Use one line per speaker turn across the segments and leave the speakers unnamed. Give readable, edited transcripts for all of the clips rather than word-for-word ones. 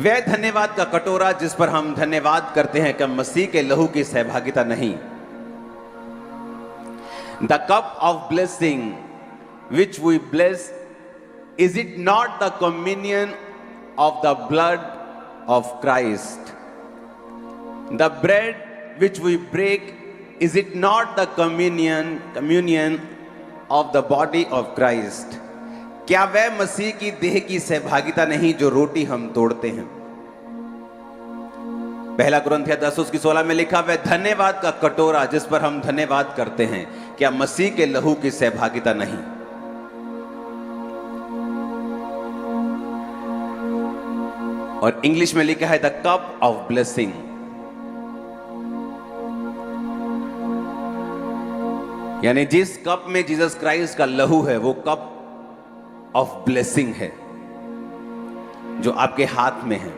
वह धन्यवाद का कटोरा जिस पर हम धन्यवाद करते हैं कि मसीह के लहू की सहभागिता नहीं। The cup of blessing which we bless, is it not the communion of the blood of Christ? The bread which we break, is it not the communion of the body of Christ? क्या वह मसीह की देह की सहभागिता नहीं जो रोटी हम तोड़ते हैं? पहला कुरिन्थियों 10:16 में लिखा, वह धन्यवाद का कटोरा जिस पर हम धन्यवाद करते हैं, क्या मसीह के लहू की सहभागिता नहीं? और इंग्लिश में लिखा है द कप ऑफ ब्लेसिंग। यानी जिस कप में जीसस क्राइस्ट का लहू है वो कप ऑफ ब्लेसिंग है जो आपके हाथ में है।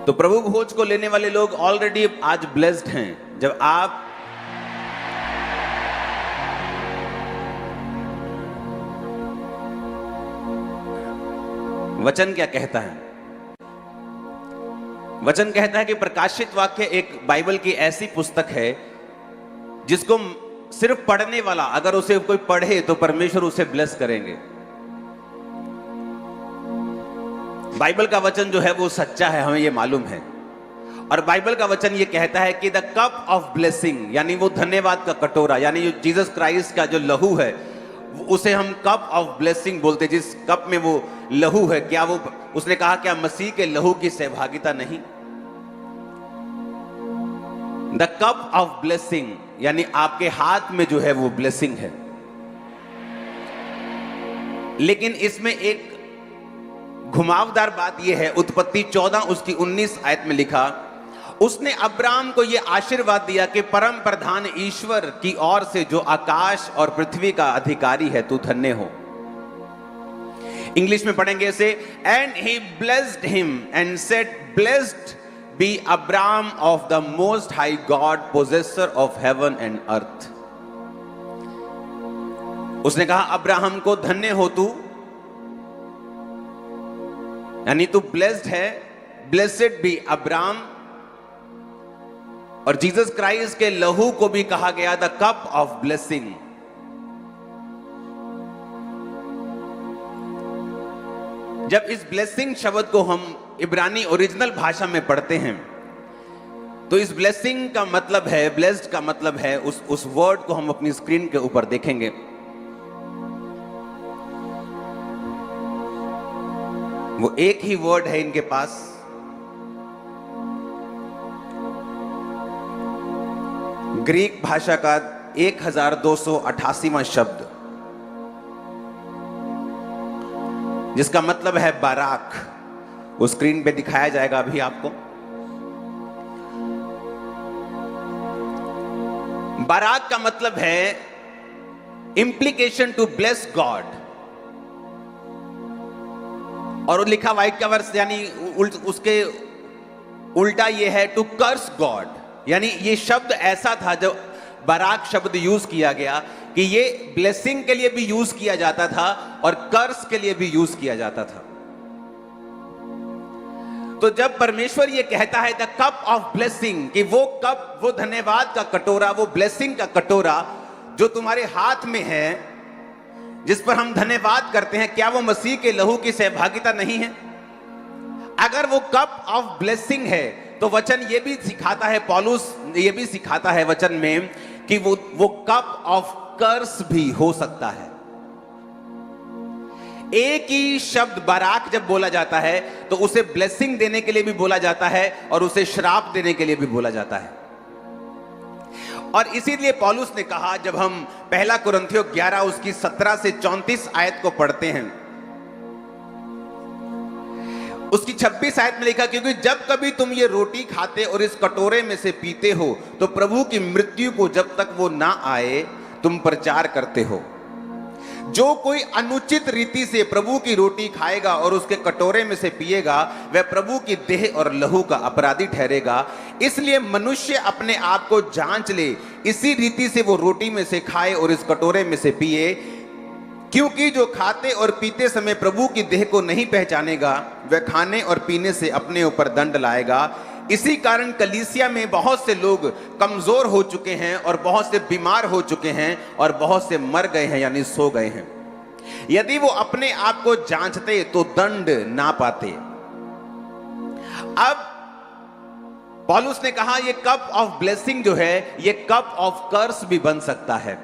तो प्रभु भोज को लेने वाले लोग ऑलरेडी आज ब्लेस्ड हैं। जब आप वचन क्या कहता है? वचन कहता है कि प्रकाशित वाक्य एक बाइबल की ऐसी पुस्तक है जिसको सिर्फ पढ़ने वाला अगर उसे कोई पढ़े तो परमेश्वर उसे ब्लेस करेंगे। बाइबल का वचन जो है वो सच्चा है, हमें ये मालूम है। और बाइबल का वचन ये कहता है कि द कप ऑफ ब्लेसिंग, यानी वो धन्यवाद का कटोरा, यानी जो जीसस क्राइस्ट का जो लहू है उसे हम कप ऑफ ब्लेसिंग बोलते। जिस कप में वो लहू है, क्या वो, उसने कहा क्या मसीह के लहू की सहभागिता नहीं? द कप ऑफ ब्लेसिंग यानी आपके हाथ में जो है वो ब्लेसिंग है। लेकिन इसमें एक घुमावदार बात यह है, उत्पत्ति 14 उसकी 19 आयत में लिखा, उसने अब्राम को यह आशीर्वाद दिया कि परम प्रधान ईश्वर की ओर से जो आकाश और पृथ्वी का अधिकारी है, तू धन्य हो। इंग्लिश में पढ़ेंगे इसे, and he blessed him and said, blessed be Abram of the most high God, possessor of heaven and earth. उसने कहा अब्राहम को धन्य हो तू, यानी तू ब्लेस्ड है, ब्लेसेड बी अब्राम। और जीसस क्राइस्ट के लहू को भी कहा गया द कप ऑफ ब्लेसिंग। जब इस ब्लेसिंग शब्द को हम इब्रानी ओरिजिनल भाषा में पढ़ते हैं तो इस ब्लेसिंग का मतलब है, ब्लेस्ड का मतलब है, उस वर्ड को हम अपनी स्क्रीन के ऊपर देखेंगे। वो एक ही वर्ड है इनके पास, ग्रीक भाषा का 1288वां शब्द, जिसका मतलब है बाराक। वो स्क्रीन पे दिखाया जाएगा अभी आपको। बाराक का मतलब है इंप्लीकेशन टू ब्लेस गॉड, और लिखा वाइट का वर्स यानी उसके उल्टा ये है टू कर्स गॉड। यानी ये शब्द ऐसा था जो बाराक शब्द यूज किया गया कि ये ब्लेसिंग के लिए भी यूज किया जाता था और कर्स के लिए भी यूज किया जाता था। तो जब परमेश्वर ये कहता है द कप ऑफ ब्लेसिंग, कि वो कप, वो धन्यवाद का कटोरा, वो ब्लेसिंग का कटोरा जो तुम्हारे हाथ में है, जिस पर हम धन्यवाद करते हैं, क्या वो मसीह के लहू की सहभागिता नहीं है? अगर वो कप ऑफ ब्लेसिंग है तो वचन ये भी सिखाता है, पौलुस ये भी सिखाता है वचन में कि वो कप ऑफ कर्स भी हो सकता है। एक ही शब्द बाराक जब बोला जाता है तो उसे ब्लेसिंग देने के लिए भी बोला जाता है और उसे श्राप देने के लिए भी बोला जाता है। और इसीलिए पौलुस ने कहा, जब हम पहला कुरिन्थियों 11 उसकी 17 से 34 आयत को पढ़ते हैं, उसकी 26 आयत में लिखा, क्योंकि जब कभी तुम ये रोटी खाते और इस कटोरे में से पीते हो तो प्रभु की मृत्यु को जब तक वो ना आए तुम प्रचार करते हो। जो कोई अनुचित रीति से प्रभु की रोटी खाएगा और उसके कटोरे में से पिएगा, वह प्रभु की देह और लहू का अपराधी ठहरेगा। इसलिए मनुष्य अपने आप को जांच ले, इसी रीति से वो रोटी में से खाए और इस कटोरे में से पिए। क्योंकि जो खाते और पीते समय प्रभु की देह को नहीं पहचानेगा, वह खाने और पीने से अपने ऊपर दंड लाएगा। इसी कारण कलीसिया में बहुत से लोग कमजोर हो चुके हैं और बहुत से बीमार हो चुके हैं और बहुत से मर गए हैं, यानी सो गए हैं। यदि वो अपने आप को जांचते तो दंड ना पाते। अब पौलुस ने कहा ये कप ऑफ ब्लेसिंग जो है ये कप ऑफ कर्स भी बन सकता है।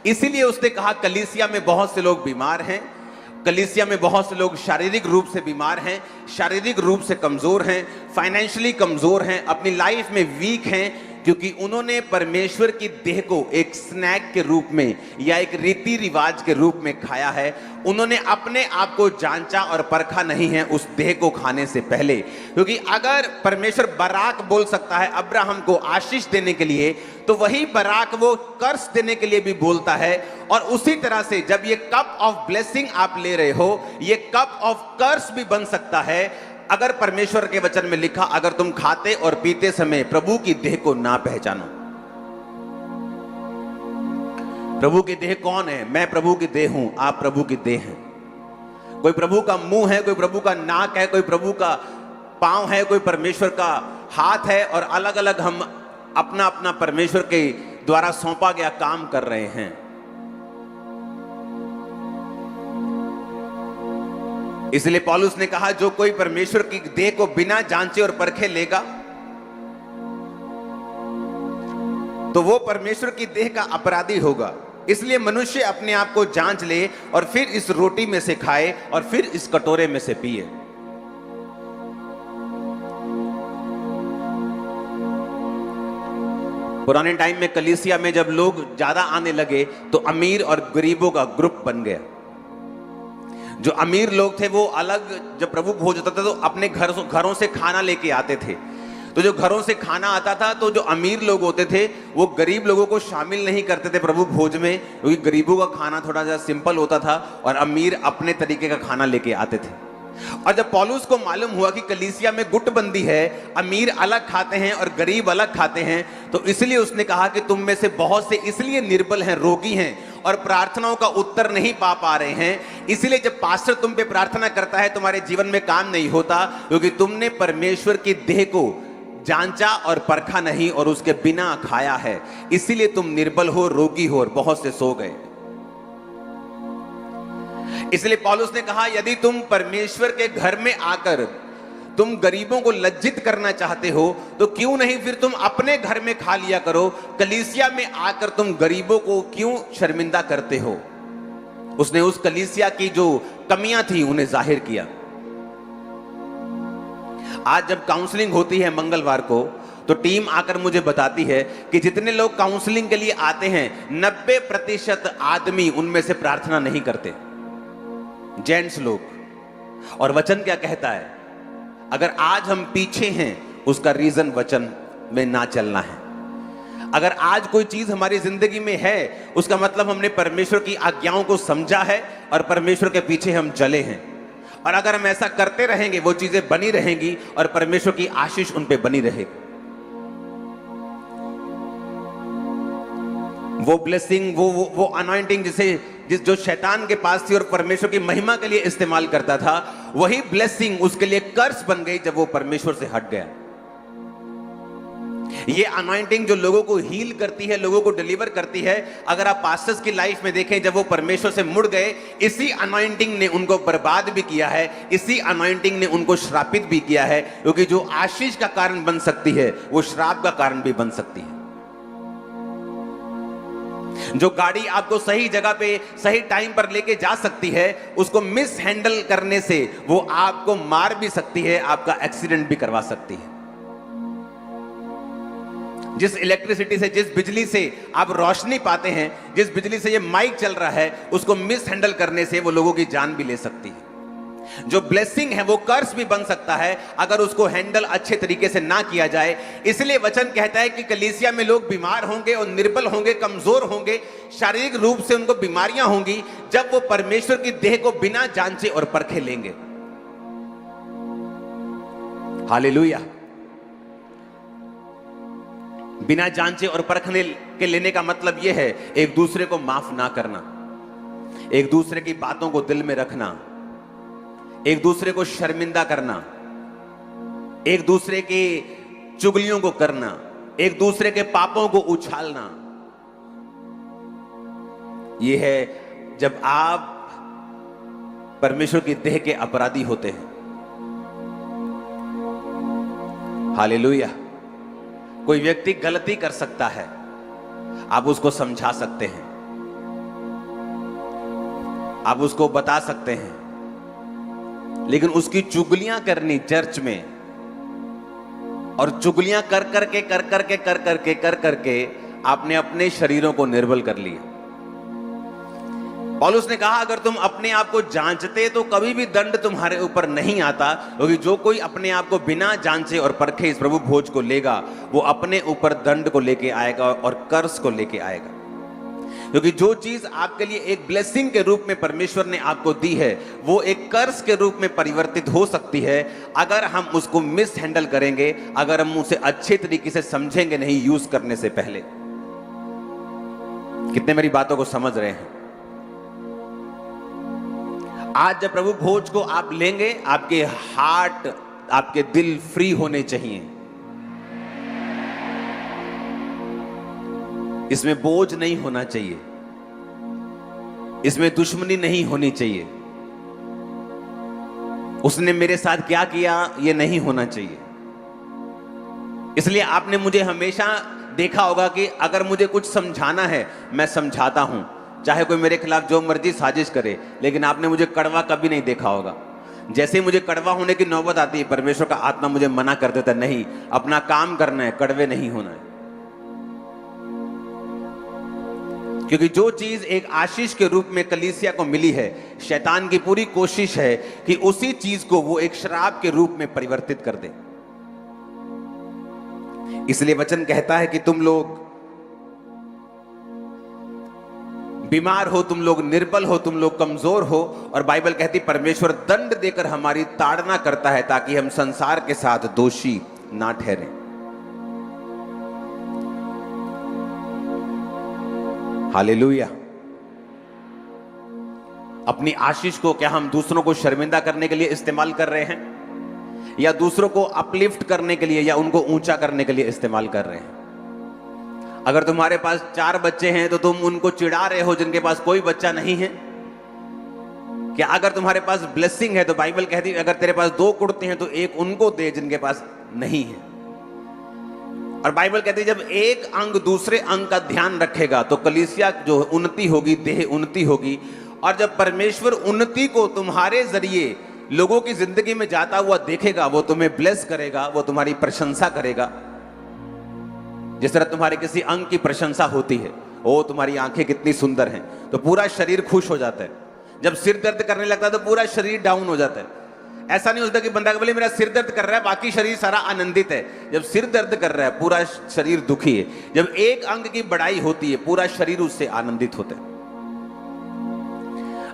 इसीलिए उसने कहा कलीसिया में बहुत से लोग बीमार हैं, कलीसिया में बहुत से लोग शारीरिक रूप से बीमार हैं, शारीरिक रूप से कमजोर हैं, फाइनेंशियली कमजोर हैं, अपनी लाइफ में वीक हैं, क्योंकि उन्होंने परमेश्वर की देह को एक स्नैक के रूप में या एक रीति रिवाज के रूप में खाया है। उन्होंने अपने आप को जांचा और परखा नहीं है उस देह को खाने से पहले। क्योंकि अगर परमेश्वर बराक बोल सकता है अब्राहम को आशीष देने के लिए, तो वही बराक वो कर्स देने के लिए भी बोलता है। और उसी तरह से जब ये कप ऑफ ब्लेसिंग आप ले रहे हो, ये कप ऑफ कर्स भी बन सकता है अगर परमेश्वर के वचन में लिखा, अगर तुम खाते और पीते समय प्रभु की देह को ना पहचानो। प्रभु की देह कौन है? मैं प्रभु की देह हूं, आप प्रभु की देह हैं। कोई प्रभु का मुंह है, कोई प्रभु का नाक है, कोई प्रभु का पांव है, कोई परमेश्वर का हाथ है, और अलग अलग हम अपना अपना परमेश्वर के द्वारा सौंपा गया काम कर रहे हैं। इसलिए पौलुस ने कहा जो कोई परमेश्वर की देह को बिना जांचे और परखे लेगा तो वो परमेश्वर की देह का अपराधी होगा। इसलिए मनुष्य अपने आप को जांच ले और फिर इस रोटी में से खाए और फिर इस कटोरे में से पिए। पुराने टाइम में कलीसिया में जब लोग ज्यादा आने लगे तो अमीर और गरीबों का ग्रुप बन गया। जो अमीर लोग थे वो अलग, जब प्रभु भोज होता था तो अपने घरों से खाना लेके आते थे। तो जो घरों से खाना आता था तो जो अमीर लोग होते थे वो गरीब लोगों को शामिल नहीं करते थे प्रभु भोज में, क्योंकि गरीबों का खाना थोड़ा सा सिंपल होता था और अमीर अपने तरीके का खाना लेके आते थे। और जब पौलुस को मालूम हुआ कि कलीसिया में गुटबंदी है, अमीर अलग खाते हैं और गरीब अलग खाते हैं, तो इसलिए उसने कहा कि तुम में से बहुत से इसलिए निर्बल हैं, रोगी हैं और प्रार्थनाओं का उत्तर नहीं पा रहे हैं। इसलिए जब पास्टर तुम पे प्रार्थना करता है तुम्हारे जीवन में काम नहीं होता, क्योंकि तुमने परमेश्वर की देह को जांचा और परखा नहीं और उसके बिना खाया है। इसीलिए तुम निर्बल हो, रोगी हो और बहुत से सो गए। इसलिए पौलुस ने कहा यदि तुम परमेश्वर के घर में आकर तुम गरीबों को लज्जित करना चाहते हो तो क्यों नहीं फिर तुम अपने घर में खा लिया करो। कलीसिया में आकर तुम गरीबों को क्यों शर्मिंदा करते हो? उसने उस कलीसिया की जो कमियां थी उन्हें जाहिर किया। आज जब काउंसलिंग होती है मंगलवार को, तो टीम आकर मुझे बताती है कि जितने लोग काउंसलिंग के लिए आते हैं 90% आदमी उनमें से प्रार्थना नहीं करते, जेंट्स लोग। और वचन क्या कहता है? अगर आज हम पीछे हैं उसका रीजन वचन में ना चलना है। अगर आज कोई चीज हमारी जिंदगी में है उसका मतलब हमने परमेश्वर की आज्ञाओं को समझा है और परमेश्वर के पीछे हम चले हैं। और अगर हम ऐसा करते रहेंगे वो चीजें बनी रहेंगी और परमेश्वर की आशीष उन पे बनी रहेगी। वो ब्लेसिंग, वो अनॉइंटिंग जो शैतान के पास थी और परमेश्वर की महिमा के लिए इस्तेमाल करता था, वही ब्लेसिंग उसके लिए कर्स बन गई जब वो परमेश्वर से हट गया। ये अनॉइंटिंग जो लोगों को हील करती है, लोगों को डिलीवर करती है, अगर आप पास्टर्स की लाइफ में देखें जब वो परमेश्वर से मुड़ गए, इसी अनॉइंटिंग ने उनको बर्बाद भी किया है, इसी अनॉइंटिंग ने उनको श्रापित भी किया है। क्योंकि जो आशीष का कारण बन सकती है वो श्राप का कारण भी बन सकती है। जो गाड़ी आपको सही जगह पे सही टाइम पर लेके जा सकती है, उसको मिस हैंडल करने से वो आपको मार भी सकती है, आपका एक्सीडेंट भी करवा सकती है। जिस इलेक्ट्रिसिटी से, जिस बिजली से आप रोशनी पाते हैं, जिस बिजली से ये माइक चल रहा है, उसको मिस हैंडल करने से वो लोगों की जान भी ले सकती है। जो ब्लेसिंग है वो कर्स भी बन सकता है अगर उसको हैंडल अच्छे तरीके से ना किया जाए। इसलिए वचन कहता है कि कलीसिया में लोग बीमार होंगे और निर्बल होंगे, कमजोर होंगे, शारीरिक रूप से उनको बीमारियां होंगी, जब वो परमेश्वर की देह को बिना जांचे और परखे लेंगे। हालेलुया। बिना जांचे और परखने के लेने का मतलब यह है एक दूसरे को माफ ना करना, एक दूसरे की बातों को दिल में रखना, एक दूसरे को शर्मिंदा करना, एक दूसरे की चुगलियों को करना, एक दूसरे के पापों को उछालना, यह है जब आप परमेश्वर की देह के अपराधी होते हैं। हालेलुया। कोई व्यक्ति गलती कर सकता है, आप उसको समझा सकते हैं, आप उसको बता सकते हैं, लेकिन उसकी चुगलियां करनी चर्च में, और चुगलियां कर करके आपने अपने शरीरों को निर्बल कर लिया। पौलुस ने कहा अगर तुम अपने आप को जांचते तो कभी भी दंड तुम्हारे ऊपर नहीं आता, क्योंकि जो कोई अपने आप को बिना जांचे और परखे इस प्रभु भोज को लेगा, वो अपने ऊपर दंड को लेके आएगा और कर्ज को लेके आएगा। क्योंकि जो चीज आपके लिए एक ब्लेसिंग के रूप में परमेश्वर ने आपको दी है, वो एक कर्ज के रूप में परिवर्तित हो सकती है अगर हम उसको मिस हैंडल करेंगे, अगर हम उसे अच्छे तरीके से समझेंगे नहीं यूज करने से पहले। कितने मेरी बातों को समझ रहे हैं? आज जब प्रभु भोज को आप लेंगे, आपके हार्ट, आपके दिल फ्री होने चाहिए। इसमें बोझ नहीं होना चाहिए, इसमें दुश्मनी नहीं होनी चाहिए, उसने मेरे साथ क्या किया यह नहीं होना चाहिए। इसलिए आपने मुझे हमेशा देखा होगा कि अगर मुझे कुछ समझाना है, मैं समझाता हूं, चाहे कोई मेरे खिलाफ जो मर्जी साजिश करे, लेकिन आपने मुझे कड़वा कभी नहीं देखा होगा। जैसे ही मुझे कड़वा होने की नौबत आती है, परमेश्वर का आत्मा मुझे मना कर देता, नहीं, अपना काम करना है, कड़वे नहीं होना है। क्योंकि जो चीज एक आशीष के रूप में कलीसिया को मिली है, शैतान की पूरी कोशिश है कि उसी चीज को वो एक श्राप के रूप में परिवर्तित कर दे। इसलिए वचन कहता है कि तुम लोग बीमार हो, तुम लोग निर्बल हो, तुम लोग कमजोर हो, और बाइबल कहती परमेश्वर दंड देकर हमारी ताड़ना करता है ताकि हम संसार के साथ दोषी ना ठहरें। हालेलुया। अपनी आशीष को क्या हम दूसरों को शर्मिंदा करने के लिए इस्तेमाल कर रहे हैं, या दूसरों को अपलिफ्ट करने के लिए या उनको ऊंचा करने के लिए इस्तेमाल कर रहे हैं? अगर तुम्हारे पास 4 बच्चे हैं तो तुम उनको चिढ़ा रहे हो जिनके पास कोई बच्चा नहीं है? क्या अगर तुम्हारे पास ब्लेसिंग है तो बाइबल कहती है अगर तेरे पास 2 कुर्ते हैं तो एक उनको दे जिनके पास नहीं है। और बाइबल कहती है जब एक अंग दूसरे अंग का ध्यान रखेगा तो कलीसिया जो उन्नति होगी, देह उन्नति होगी। और जब परमेश्वर उन्नति को तुम्हारे जरिए लोगों की जिंदगी में जाता हुआ देखेगा, वो तुम्हें ब्लेस करेगा, वो तुम्हारी प्रशंसा करेगा। जिस तरह तुम्हारे किसी अंग की प्रशंसा होती है, ओ तुम्हारी आंखें कितनी सुंदर हैं, तो पूरा शरीर खुश हो जाता है। जब सिर दर्द करने लगता है तो पूरा शरीर डाउन हो जाता है। ऐसा नहीं होता कि बंदा बोले मेरा सिर दर्द कर रहा है, बाकी शरीर सारा आनंदित है। जब सिर दर्द कर रहा है पूरा शरीर दुखी है। जब एक अंग की बढ़ाई होती है पूरा शरीर उससे आनंदित होता है।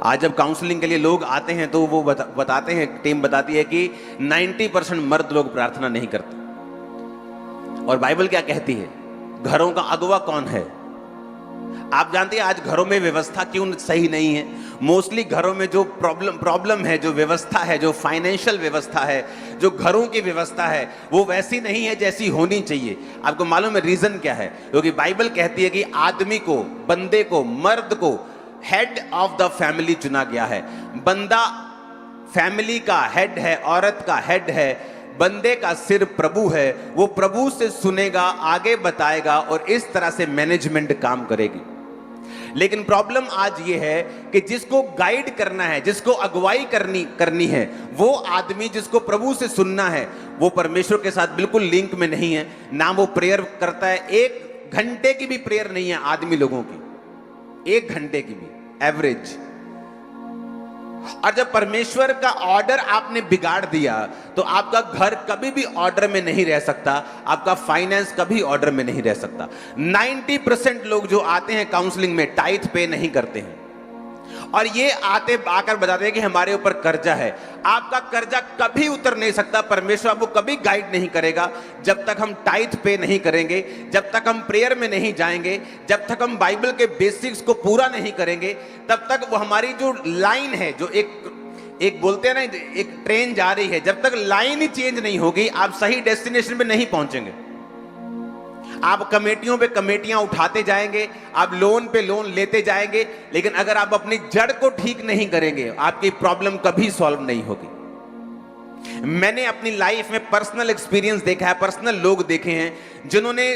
आज जब काउंसलिंग के लिए लोग आते हैं तो वो बताते हैं, टीम बताती है कि 90% मर्द लोग प्रार्थना नहीं करते। और बाइबल क्या कहती है? घरों का अगुवा कौन है? आप जानते हैं आज घरों में व्यवस्था क्यों सही नहीं है? मोस्टली घरों में जो प्रॉब्लम है, जो व्यवस्था है, जो फाइनेंशियल व्यवस्था है, जो घरों की व्यवस्था है, वो वैसी नहीं है जैसी होनी चाहिए। आपको मालूम है रीजन क्या है? क्योंकि बाइबल कहती है कि आदमी को, बंदे को, मर्द को हेड ऑफ द फैमिली चुना गया है। बंदा फैमिली का हेड है, औरत का हेड है, बंदे का सिर प्रभु है। वो प्रभु से सुनेगा, आगे बताएगा और इस तरह से मैनेजमेंट काम करेगी। लेकिन प्रॉब्लम आज ये है कि जिसको गाइड करना है, जिसको अगुवाई करनी है, वो आदमी जिसको प्रभु से सुनना है, वो परमेश्वर के साथ बिल्कुल लिंक में नहीं है। ना वो प्रेयर करता है, 1 घंटे की भी प्रेयर नहीं है आदमी लोगों की, 1 घंटे की भी एवरेज। और जब परमेश्वर का ऑर्डर आपने बिगाड़ दिया तो आपका घर कभी भी ऑर्डर में नहीं रह सकता, आपका फाइनेंस कभी ऑर्डर में नहीं रह सकता। 90% लोग जो आते हैं काउंसलिंग में टाइथ पे नहीं करते हैं। और ये आकर बताते हैं कि हमारे ऊपर कर्जा है। आपका कर्जा कभी उतर नहीं सकता, परमेश्वर आपको कभी गाइड नहीं करेगा जब तक हम टाइथ पे नहीं करेंगे, जब तक हम प्रेयर में नहीं जाएंगे, जब तक हम बाइबल के बेसिक्स को पूरा नहीं करेंगे, तब तक वो हमारी जो लाइन है, जो एक बोलते हैं ना, एक ट्रेन जा रही है, जब तक लाइन ही चेंज नहीं होगी आप सही डेस्टिनेशन पे नहीं पहुंचेंगे। आप कमेटियों पे कमेटियां उठाते जाएंगे, आप लोन पे लोन लेते जाएंगे, लेकिन अगर आप अपनी जड़ को ठीक नहीं करेंगे आपकी प्रॉब्लम कभी सॉल्व नहीं होगी। मैंने अपनी लाइफ में पर्सनल एक्सपीरियंस देखा है, पर्सनल लोग देखे हैं जिन्होंने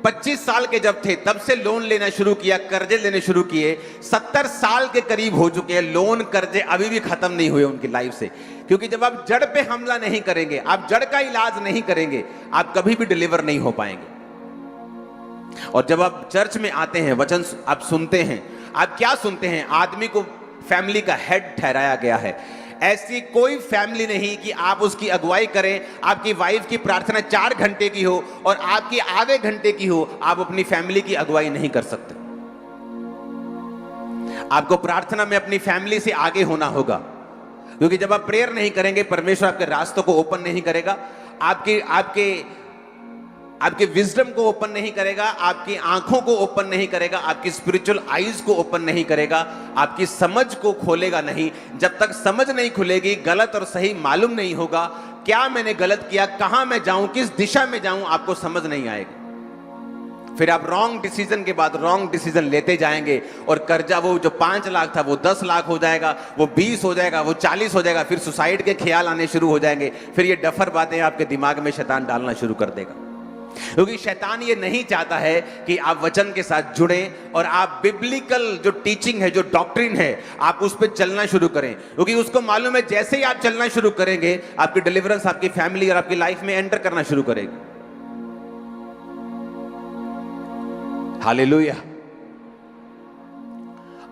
25 साल के जब थे तब से लोन लेना शुरू किया, कर्जे लेने शुरू किए, 70 साल के करीब हो चुके हैं, लोन कर्जे अभी भी खत्म नहीं हुए उनकी लाइफ से। क्योंकि जब आप जड़ पे हमला नहीं करेंगे, आप जड़ का इलाज नहीं करेंगे, आप कभी भी डिलीवर नहीं हो पाएंगे। और जब आप चर्च में आते हैं, वचन आप सुनते हैं, आप क्या सुनते हैं? आदमी को फैमिली का हेड ठहराया गया है। ऐसी कोई फैमिली नहीं कि आप उसकी अगुवाई करें, आपकी वाइफ की प्रार्थना 4 घंटे की हो और आपकी आधे घंटे की हो, आप अपनी फैमिली की अगुवाई नहीं कर सकते। आपको प्रार्थना में अपनी फैमिली से आगे होना होगा, क्योंकि जब आप प्रेयर नहीं करेंगे परमेश्वर आपके रास्तों को ओपन नहीं करेगा, आपके विजडम को ओपन नहीं करेगा, आपकी आंखों को ओपन नहीं करेगा, आपकी स्पिरिचुअल आईज को ओपन नहीं करेगा, आपकी समझ को खोलेगा नहीं। जब तक समझ नहीं खुलेगी, गलत और सही मालूम नहीं होगा, क्या मैंने गलत किया, कहां मैं जाऊं, किस दिशा में जाऊं, आपको समझ नहीं आएगी। फिर आप रॉन्ग डिसीजन के बाद रॉन्ग डिसीजन लेते जाएंगे और कर्जा वो जो 5 लाख था वो 10 लाख हो जाएगा, वो 20 हो जाएगा, वो 40 हो जाएगा, फिर सुसाइड के ख्याल आने शुरू हो जाएंगे। फिर ये डफर बातें आपके दिमाग में शैतान डालना शुरू कर देगा, क्योंकि शैतान ये नहीं चाहता है कि आप वचन के साथ जुड़ें और आप बिब्लिकल जो टीचिंग है, जो डॉक्ट्रिन है, आप उस पर चलना शुरू करें। क्योंकि उसको मालूम है जैसे ही आप चलना शुरू करेंगे आपकी डिलीवरेंस आपकी फैमिली और आपकी लाइफ में एंटर करना शुरू करेगी। हालेलुया।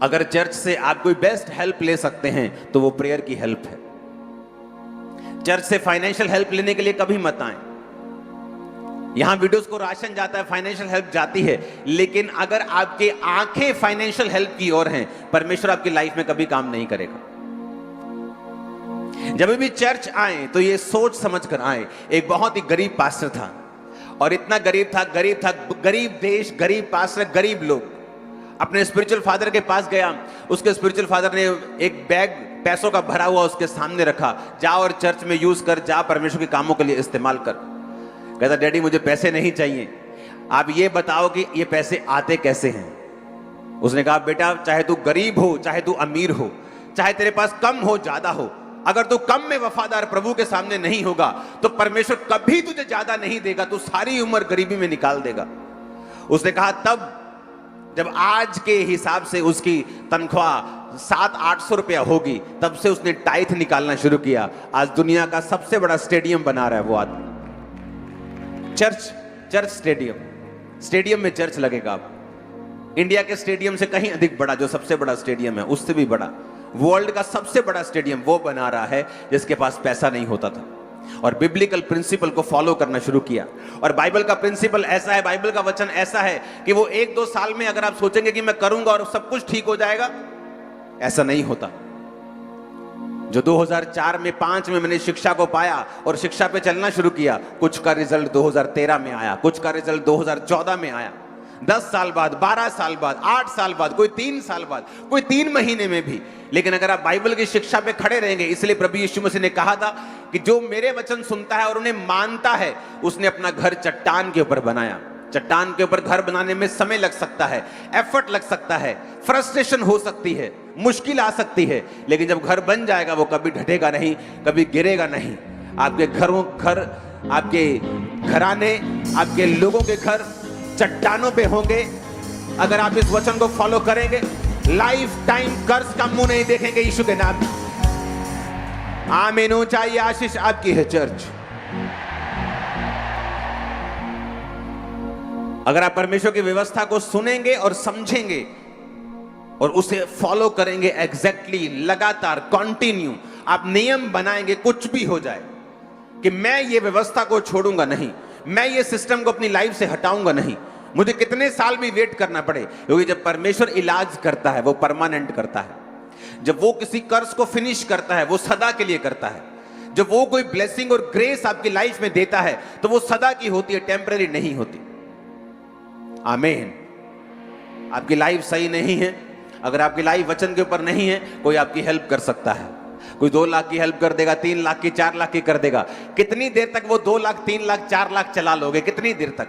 अगर चर्च से आप कोई बेस्ट हेल्प ले सकते हैं तो वो प्रेयर की हेल्प है। चर्च से फाइनेंशियल हेल्प लेने के लिए कभी मत आए। यहां वीडियोस को राशन जाता है, फाइनेंशियल हेल्प जाती है, लेकिन अगर आपकी आंखें फाइनेंशियल हेल्प की ओर हैं, परमेश्वर आपकी लाइफ में कभी काम नहीं करेगा। जब भी चर्च आए तो ये सोच समझ कर आए। एक बहुत ही गरीब पास्टर था और इतना गरीब था, गरीब देश, गरीब पास्टर, गरीब लोग। अपने स्पिरिचुअल फादर के पास गया, उसके स्पिरिचुअल फादर ने एक बैग पैसों का भरा हुआ उसके सामने रखा, जा और चर्च में यूज कर, जा प्रभु के कामों के लिए इस्तेमाल कर। कहता डैडी मुझे पैसे नहीं चाहिए, आप ये बताओ कि ये पैसे आते कैसे हैं। उसने कहा बेटा चाहे तू गरीब हो, चाहे तू अमीर हो, चाहे तेरे पास कम हो ज्यादा हो, अगर तू कम में वफादार प्रभु के सामने नहीं होगा तो परमेश्वर कभी तुझे ज्यादा नहीं देगा, तू सारी उम्र गरीबी में निकाल देगा। उसने कहा तब जब आज के हिसाब से उसकी तनख्वाह 700-800 रुपया होगी, तब से उसने टाइथ निकालना शुरू किया। आज दुनिया का सबसे बड़ा स्टेडियम बना रहा है वो आदमी। चर्च स्टेडियम में चर्च लगेगा। अब इंडिया के स्टेडियम से कहीं अधिक बड़ा, जो सबसे बड़ा स्टेडियम है उससे भी बड़ा, वर्ल्ड का सबसे बड़ा स्टेडियम वो बना रहा है जिसके पास पैसा नहीं होता था और बिब्लिकल प्रिंसिपल को फॉलो करना शुरू किया। और बाइबल का प्रिंसिपल ऐसा है, बाइबल का वचन ऐसा है कि वो 1-2 साल में अगर आप सोचेंगे कि मैं करूंगा और सब कुछ ठीक हो जाएगा, ऐसा नहीं होता। जो 2004 में 5 में मैंने शिक्षा को पाया और शिक्षा पे चलना शुरू किया, कुछ का रिजल्ट 2013 में आया, कुछ का रिजल्ट 2014 में आया, 10 साल बाद, 12 साल बाद, 8 साल बाद, कोई 3 साल बाद, कोई 3 महीने में भी। लेकिन अगर आप बाइबल की शिक्षा पे खड़े रहेंगे, इसलिए प्रभु यीशु मसीह ने कहा था कि जो मेरे वचन सुनता है और उन्हें मानता है, उसने अपना घर चट्टान के ऊपर बनाया। चट्टान के ऊपर घर बनाने में समय लग सकता है, एफर्ट लग सकता है, फ्रस्ट्रेशन हो सकती है, मुश्किल आ सकती है, लेकिन जब घर बन जाएगा वो कभी ढटेगा नहीं, कभी गिरेगा नहीं। आपके आपके घराने, आपके लोगों के घर चट्टानों पे होंगे। अगर आप इस वचन को फॉलो करेंगे, लाइफ टाइम कर्ज का मुंह नहीं देखेंगे यीशु के नाम। आमीन। ऊंचाई आशीष आपकी है चर्च। अगर आप परमेश्वर की व्यवस्था को सुनेंगे और समझेंगे और उसे फॉलो करेंगे एग्जैक्टली, लगातार, कंटिन्यू, आप नियम बनाएंगे, कुछ भी हो जाए, कि मैं ये व्यवस्था को छोड़ूंगा नहीं, मैं ये सिस्टम को अपनी लाइफ से हटाऊंगा नहीं, मुझे कितने साल भी वेट करना पड़े, क्योंकि जब परमेश्वर इलाज करता है वो परमानेंट करता है। जब वो किसी कर्ज को फिनिश करता है वो सदा के लिए करता है। जब वो कोई ब्लेसिंग और ग्रेस आपकी लाइफ में देता है तो वो सदा की होती है, टेम्पररी नहीं होती। आमीन। आपकी लाइफ सही नहीं है, अगर आपकी लाइफ वचन के ऊपर नहीं है, कोई आपकी हेल्प कर सकता है। कोई 2 लाख की हेल्प कर देगा, 3 लाख की, 4 लाख की कर देगा। कितनी देर तक वो 2 लाख, 3 लाख, 4 लाख चला लोगे? कितनी देर तक?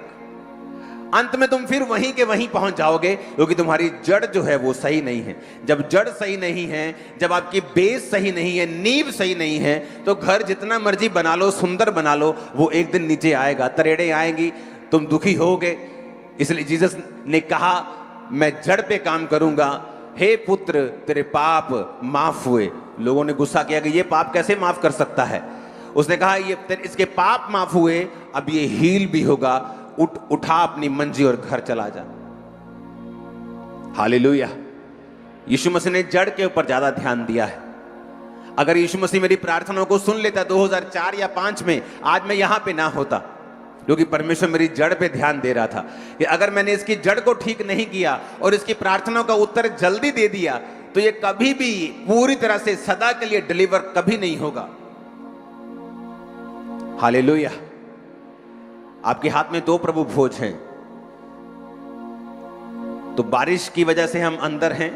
अंत में तुम फिर वहीं के वहीं पहुंच जाओगे, क्योंकि तुम्हारी जड़ जो है वो सही नहीं है। जब जड़ सही नहीं है, जब आपकी बेस सही नहीं है, नींव सही नहीं है, तो घर जितना मर्जी बना लो, सुंदर बना लो, वो एक दिन नीचे आएगा, तरेड़े आएंगी, तुम दुखी होगे। इसलिए जीसस ने कहा, मैं जड़ पे काम करूंगा। हे पुत्र, तेरे पाप माफ हुए। लोगों ने गुस्सा किया कि ये पाप कैसे माफ कर सकता है? उसने कहा, ये इसके पाप माफ हुए, अब ये हील भी होगा। उठा अपनी मंजी और घर चला जा। हालेलुया। यीशु मसीह ने जड़ के ऊपर ज्यादा ध्यान दिया है। अगर यीशु मसीह मेरी प्रार्थनाओं को सुन लेता 2004 या 5 में, आज मैं यहां पे ना होता, क्योंकि परमेश्वर मेरी जड़ पे ध्यान दे रहा था कि अगर मैंने इसकी जड़ को ठीक नहीं किया और इसकी प्रार्थनाओं का उत्तर जल्दी दे दिया तो ये कभी भी पूरी तरह से सदा के लिए डिलीवर कभी नहीं होगा। हालेलुया। आपके हाथ में 2 प्रभु भोज हैं। तो बारिश की वजह से हम अंदर हैं,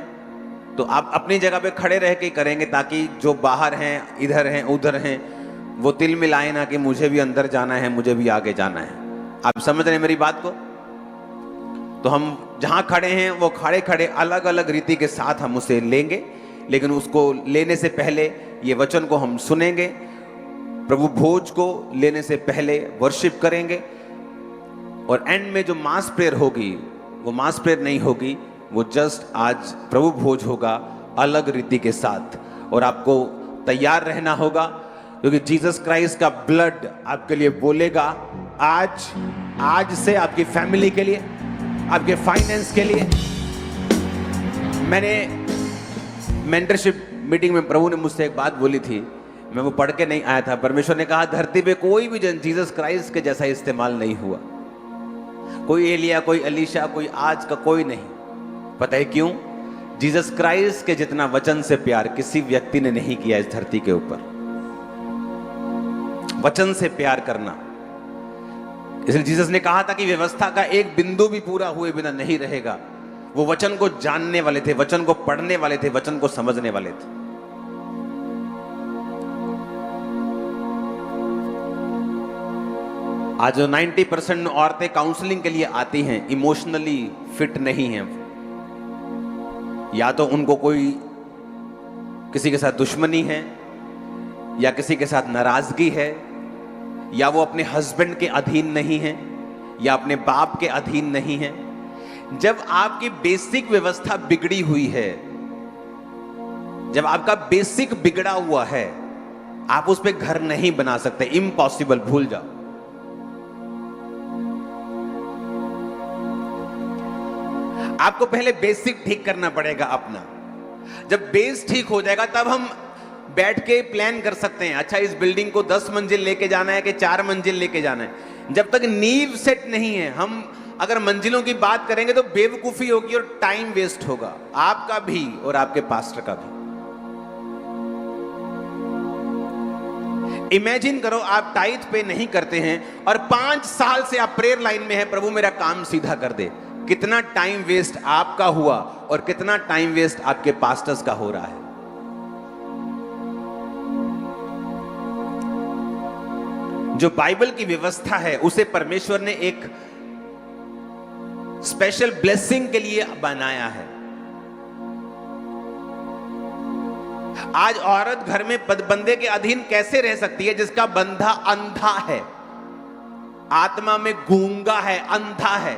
तो आप अपनी जगह पे खड़े रह के करेंगे, ताकि जो बाहर हैं, इधर हैं, उधर हैं, वो तिल मिलाए ना कि मुझे भी अंदर जाना है, मुझे भी आगे जाना है। आप समझ रहे हैं मेरी बात को? तो हम जहां खड़े हैं वो खड़े खड़े अलग अलग रीति के साथ हम उसे लेंगे, लेकिन उसको लेने से पहले ये वचन को हम सुनेंगे। प्रभु भोज को लेने से पहले वर्शिप करेंगे, और एंड में जो मास प्रेयर होगी वो मास प्रेयर नहीं होगी, वो जस्ट आज प्रभु भोज होगा अलग रीति के साथ। और आपको तैयार रहना होगा, क्योंकि जीसस क्राइस्ट का ब्लड आपके लिए बोलेगा। आज से आपकी फैमिली के लिए, आपके फाइनेंस के लिए। मैंने मेंटरशिप मीटिंग में प्रभु ने मुझसे एक बात बोली थी, मैं वो पढ़ के नहीं आया था। परमेश्वर ने कहा, धरती पे कोई भी जन जीसस क्राइस्ट के जैसा इस्तेमाल नहीं हुआ। कोई एलिया, कोई अलीशा, कोई आज का कोई नहीं। पता है क्यों? जीसस क्राइस्ट के जितना वचन से प्यार किसी व्यक्ति ने नहीं किया इस धरती के ऊपर। वचन से प्यार करना। इसलिए जीसस ने कहा था कि व्यवस्था का एक बिंदु भी पूरा हुए बिना नहीं रहेगा। वो वचन को जानने वाले थे, वचन को पढ़ने वाले थे, वचन को समझने वाले थे। आज जो 90% औरतें काउंसलिंग के लिए आती हैं, इमोशनली फिट नहीं हैं। या तो उनको कोई किसी के साथ दुश्मनी है, या किसी के साथ नाराजगी है, या वो अपने हस्बैंड के अधीन नहीं है, या अपने बाप के अधीन नहीं है। जब आपकी बेसिक व्यवस्था बिगड़ी हुई है, जब आपका बेसिक बिगड़ा हुआ है, आप उस पर घर नहीं बना सकते। इम्पॉसिबल, भूल जाओ। आपको पहले बेसिक ठीक करना पड़ेगा अपना। जब बेस ठीक हो जाएगा तब हम बैठ के प्लान कर सकते हैं, अच्छा इस बिल्डिंग को 10 मंजिल लेके जाना है कि 4 मंजिल लेके जाना है। जब तक नींव सेट नहीं है, हम अगर मंजिलों की बात करेंगे तो बेवकूफी होगी और टाइम वेस्ट होगा, आपका भी और आपके पास्टर का भी। इमेजिन करो आप टाइथ पे नहीं करते हैं और 5 साल से आप प्रेयर लाइन में हैं, प्रभु मेरा काम सीधा कर दे। कितना टाइम वेस्ट आपका हुआ और कितना टाइम वेस्ट आपके पास्टर्स का हो रहा है। जो बाइबल की व्यवस्था है उसे परमेश्वर ने एक स्पेशल ब्लेसिंग के लिए बनाया है। आज औरत घर में बंदे के अधीन कैसे रह सकती है जिसका बंधा अंधा है, आत्मा में गूंगा है, अंधा है,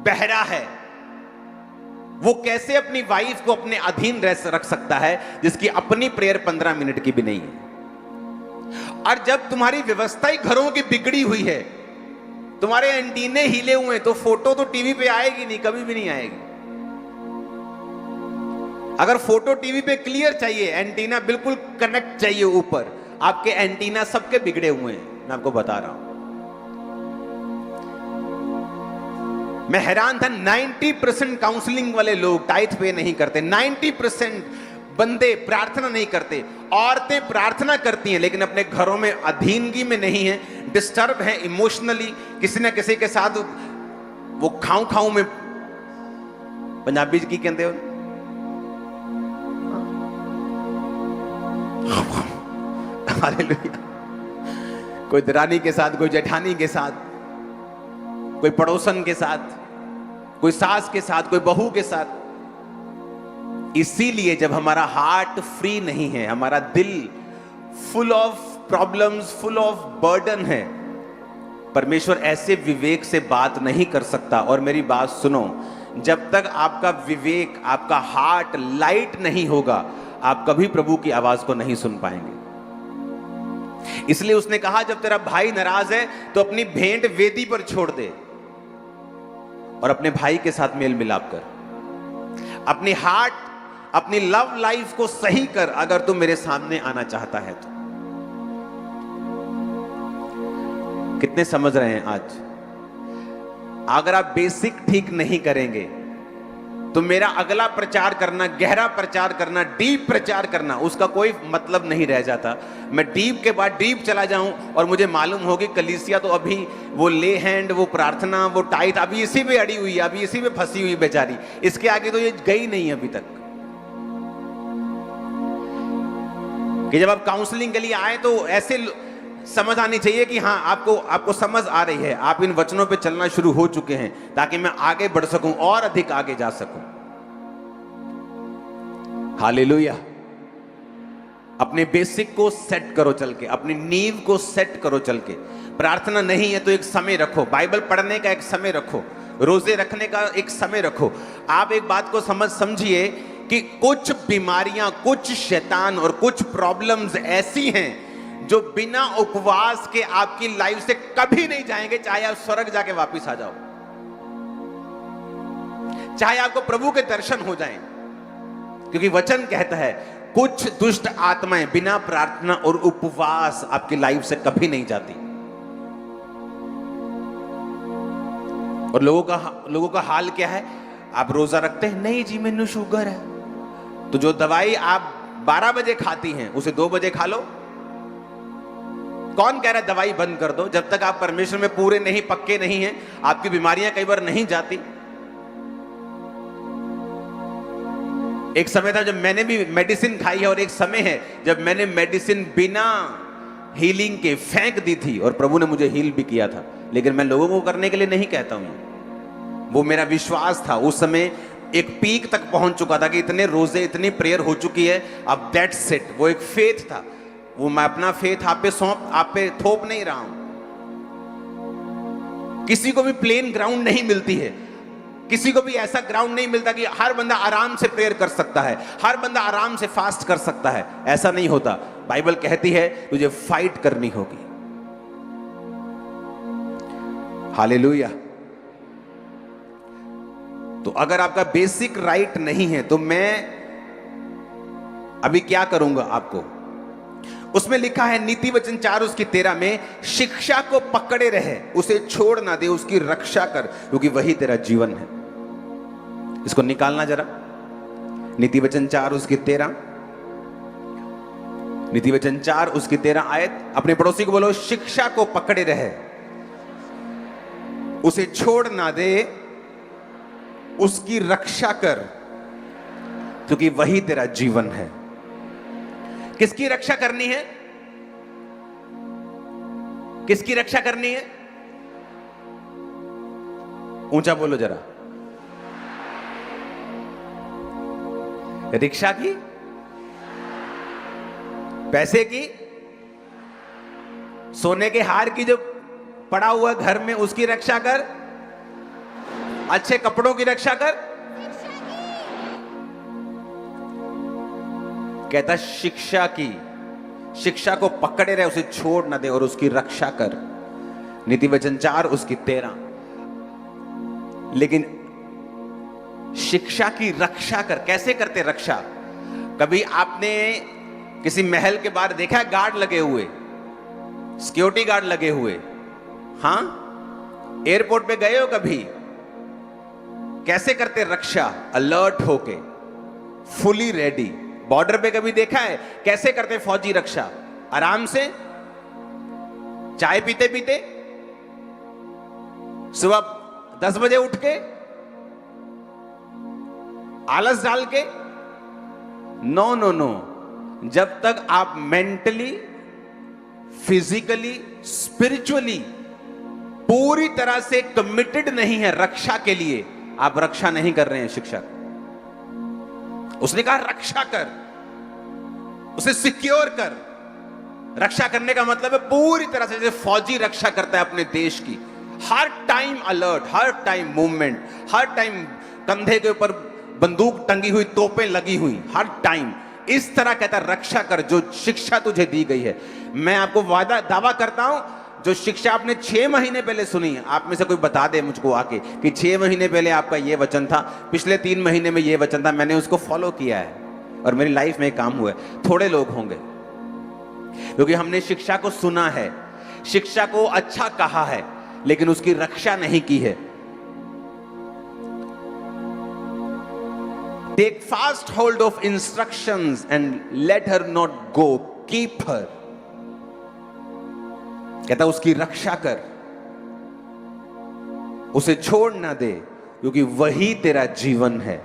बहरा है? वो कैसे अपनी वाइफ को अपने अधीन रख सकता है जिसकी अपनी प्रेयर 15 मिनट की भी नहीं है? और जब तुम्हारी व्यवस्था ही घरों की बिगड़ी हुई है, तुम्हारे एंटीने हिले हुए हैं, तो फोटो तो टीवी पे आएगी नहीं, कभी भी नहीं आएगी। अगर फोटो टीवी पे क्लियर चाहिए, एंटीना बिल्कुल कनेक्ट चाहिए ऊपर, आपके एंटीना सबके बिगड़े हुए हैं, मैं आपको बता रहा हूं। मैं हैरान था, 90% काउंसलिंग वाले लोग टाइथ पे नहीं करते, 90% बंदे प्रार्थना नहीं करते, औरतें प्रार्थना करती हैं लेकिन अपने घरों में अधीनगी में नहीं है, डिस्टर्ब है इमोशनली, किसी ना किसी के साथ वो खाऊं खाऊं में, पंजाबी की कहते हो, हालेलुया, कोई दरानी के साथ, कोई जेठानी के साथ, कोई पड़ोसन के साथ, कोई सास के साथ, कोई बहू के साथ। इसीलिए जब हमारा हार्ट फ्री नहीं है, हमारा दिल full of problems, full of burden है, परमेश्वर ऐसे विवेक से बात नहीं कर सकता। और मेरी बात सुनो, जब तक आपका विवेक, आपका हार्ट लाइट नहीं होगा, आप कभी प्रभु की आवाज को नहीं सुन पाएंगे। इसलिए उसने कहा, जब तेरा भाई नाराज है तो अपनी भेंट वेदी पर छोड़ दे और अपने भाई के साथ मेल मिलाप कर, अपनी हार्ट, अपनी लव लाइफ को सही कर, अगर तू मेरे सामने आना चाहता है तो। कितने समझ रहे हैं आज? अगर आप बेसिक ठीक नहीं करेंगे तो मेरा अगला प्रचार करना, गहरा प्रचार करना, डीप प्रचार करना, उसका कोई मतलब नहीं रह जाता। मैं डीप के बाद डीप चला जाऊं और मुझे मालूम होगी कलीसिया तो अभी वो ले हैंड, वो प्रार्थना, वो टाइट अभी इसी में अड़ी हुई है, अभी इसी में फंसी हुई बेचारी, इसके आगे तो ये गई नहीं अभी तक। कि जब आप काउंसलिंग के लिए आए तो ऐसे समझ आनी चाहिए कि हाँ, आपको समझ आ रही है, आप इन वचनों पे चलना शुरू हो चुके हैं, ताकि मैं आगे बढ़ सकूं और अधिक आगे जा सकूं। हालेलुया। अपने बेसिक को सेट करो चल के, अपनी नींव को सेट करो चल के। प्रार्थना नहीं है तो एक समय रखो, बाइबल पढ़ने का एक समय रखो, रोजे रखने का एक समय रखो। आप एक बात को समझिए कि कुछ बीमारियां, कुछ शैतान और कुछ प्रॉब्लम्स ऐसी हैं जो बिना उपवास के आपकी लाइफ से कभी नहीं जाएंगे, चाहे आप स्वर्ग जाके वापस आ जाओ, चाहे आपको प्रभु के दर्शन हो जाएं, क्योंकि वचन कहता है कुछ दुष्ट आत्माएं बिना प्रार्थना और उपवास आपकी लाइफ से कभी नहीं जाती। और लोगों का हाल क्या है? आप रोजा रखते हैं, नहीं जी मैंने शुगर है, तो जो दवाई आप 12 बजे खाती हैं उसे 2 बजे खा लो। कौन कह रहा है दवाई बंद कर दो? जब तक आप परमेश्वर में पूरे नहीं, पक्के नहीं हैं, आपकी बीमारियां कई बार नहीं जाती। एक समय था जब मैंने भी मेडिसिन खाई है, और एक समय है जब मैंने मेडिसिन बिना हीलिंग के फेंक दी थी, और प्रभु ने मुझे हील भी किया था। लेकिन मैं लोगों को करने के लिए नहीं कहता हूं, वो मेरा विश्वास था। उस समय एक पीक तक पहुंच चुका था कि इतने रोजे, इतनी प्रेयर हो चुकी है, अब दैट्स इट। वो एक फेथ था, वो मैं अपना फेथ आप पे थोप नहीं रहा हूं। किसी को भी प्लेन ग्राउंड नहीं मिलती है, किसी को भी ऐसा ग्राउंड नहीं मिलता कि हर बंदा आराम से प्रेयर कर सकता है, हर बंदा आराम से फास्ट कर सकता है। ऐसा नहीं होता। बाइबल कहती है तुझे फाइट करनी होगी। हालेलुया। तो अगर आपका बेसिक राइट नहीं है तो मैं अभी क्या करूंगा आपको? उसमें लिखा है नीति वचन 4 उसकी 13 में, शिक्षा को पकड़े रहे, उसे छोड़ ना दे, उसकी रक्षा कर, क्योंकि वही तेरा जीवन है। इसको निकालना जरा, नीति वचन 4 उसकी 13, नीति वचन 4 उसकी 13 आयत। अपने पड़ोसी को बोलो, शिक्षा को पकड़े रहे, उसे छोड़ ना दे, उसकी रक्षा कर, क्योंकि वही तेरा जीवन है। किसकी रक्षा करनी है? किसकी रक्षा करनी है? ऊंचा बोलो जरा। रिक्शा की? पैसे की? सोने के हार की जो पड़ा हुआ घर में उसकी रक्षा कर? अच्छे कपड़ों की रक्षा कर? कहता शिक्षा की, शिक्षा को पकड़े रहे, उसे छोड़ ना दे और उसकी रक्षा कर। नीति वचन 4 उसकी 13। लेकिन शिक्षा की रक्षा कर, कैसे करते रक्षा? कभी आपने किसी महल के बाहर देखा है गार्ड लगे हुए, सिक्योरिटी गार्ड लगे हुए? हाँ, एयरपोर्ट पे गए हो कभी? कैसे करते रक्षा? अलर्ट होके, फुली रेडी। बॉर्डर पे कभी देखा है कैसे करते फौजी रक्षा? आराम से, चाय पीते पीते, सुबह 10 बजे उठ के, आलस डाल के। नो नो नो, जब तक आप मेंटली, फिजिकली, स्पिरिचुअली पूरी तरह से कमिटेड नहीं है रक्षा के लिए, आप रक्षा नहीं कर रहे हैं शिक्षक। उसने कहा रक्षा कर, उसे सिक्योर कर। रक्षा करने का मतलब है पूरी तरह से, जैसे फौजी रक्षा करता है अपने देश की, हर टाइम अलर्ट, हर टाइम मूवमेंट, हर टाइम कंधे के ऊपर बंदूक टंगी हुई, तोपें लगी हुई, हर टाइम। इस तरह कहता है रक्षा कर जो शिक्षा तुझे दी गई है। मैं आपको दावा करता हूं, जो शिक्षा आपने 6 महीने पहले सुनी, आप में से कोई बता दे मुझको आके कि 6 महीने पहले आपका ये वचन था, पिछले 3 महीने में ये वचन था, मैंने उसको फॉलो किया है और मेरी लाइफ में काम हुआ है। थोड़े लोग होंगे, क्योंकि हमने शिक्षा को सुना है, शिक्षा को अच्छा कहा है, लेकिन उसकी रक्षा नहीं की है। Take fast hold of instructions and let her not go. Keep her. कहता उसकी रक्षा कर, उसे छोड़ ना दे, क्योंकि वही तेरा जीवन है,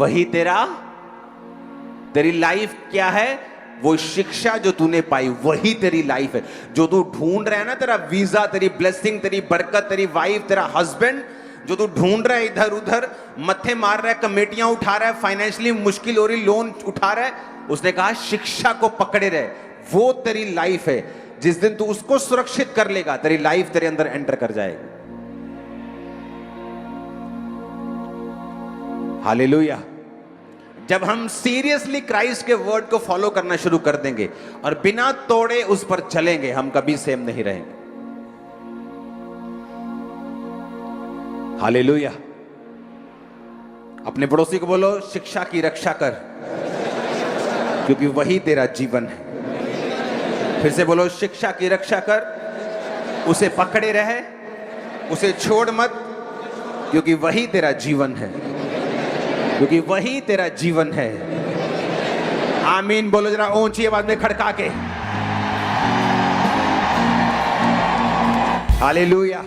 वही तेरी लाइफ क्या है? वो शिक्षा जो तूने पाई वही तेरी लाइफ है। जो तू ढूंढ रहा है ना, तेरा वीजा, तेरी ब्लेसिंग, तेरी बरकत, तेरी वाइफ, तेरा हस्बैंड, जो तू ढूंढ रहा है इधर उधर, मत्थे मार रहा है, कमेटियां उठा रहा है, फाइनेंशियली मुश्किल हो रही, लोन उठा रहा है, उसने कहा शिक्षा को पकड़े रहे, वो तेरी लाइफ है। जिस दिन तू उसको सुरक्षित कर लेगा, तेरी लाइफ तेरे अंदर एंटर कर जाएगी। हालेलुया। जब हम सीरियसली क्राइस्ट के वर्ड को फॉलो करना शुरू कर देंगे और बिना तोड़े उस पर चलेंगे, हम कभी सेम नहीं रहेंगे। हालेलुया। अपने पड़ोसी को बोलो शिक्षा की रक्षा कर, क्योंकि वही तेरा जीवन है। फिर से बोलो शिक्षा की रक्षा कर, उसे पकड़े रहे, उसे छोड़ मत, क्योंकि वही तेरा जीवन है, क्योंकि वही तेरा जीवन है। आमीन बोलो जरा ऊंची आवाज में खड़का के। हालेलुया।